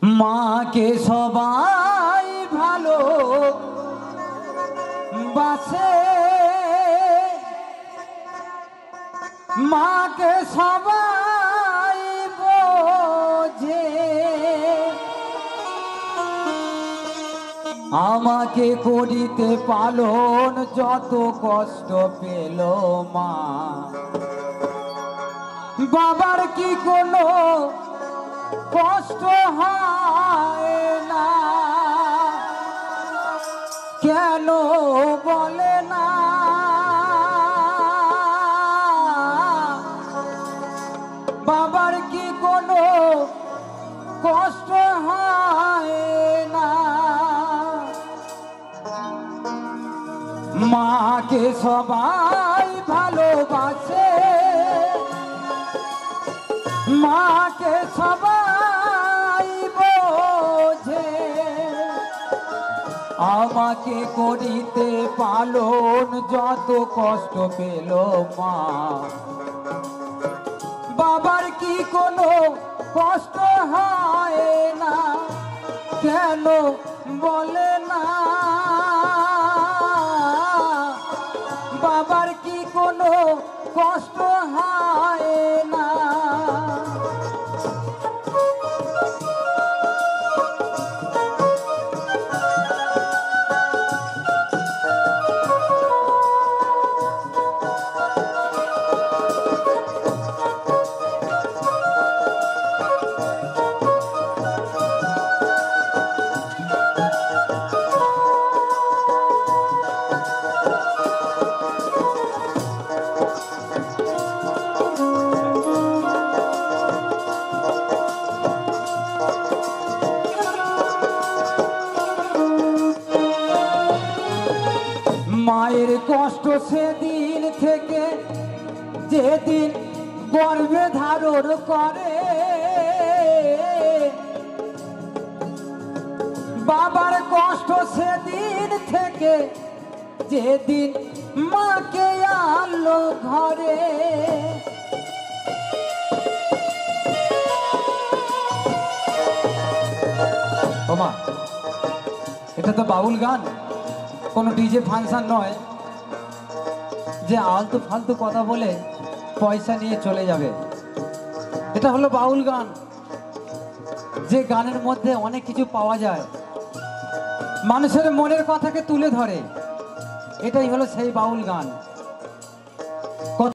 মাকে সবাই ভালো বাসে, মাকে সবাই বোঝে, আমাকে করিতে পালন যত কষ্ট পেল মা। বাবার কি কোনো কষ্ট হয় না? কেন বলে না? বাবার কি কোনো কষ্ট হয় না? মাকে সবাই ভালোবাসে, মাকে সবাই বোঝে, আমাকে করিতে পালন যত কষ্ট পেল মা। বাবার কি কোনো কষ্ট হয় না? কেন বলে না? বাবার কি কোনো কষ্ট হয় না? মায়ের কষ্ট সেদিন থেকে যেদিন গর্ভে ধারণ করে, বাবার কষ্ট সেদিন থেকে যেদিন মাকে আনলো ঘরে। ও মা, এটা তো বাউল গান, কোনো ডিজে ফাংশন নয় যে আলতু ফালতু কথা বলে পয়সা নিয়ে চলে যাবে। এটা হলো বাউল গান, যে গানের মধ্যে অনেক কিছু পাওয়া যায়, মানুষের মনের কথাকে তুলে ধরে। এটাই হলো সেই বাউল গান।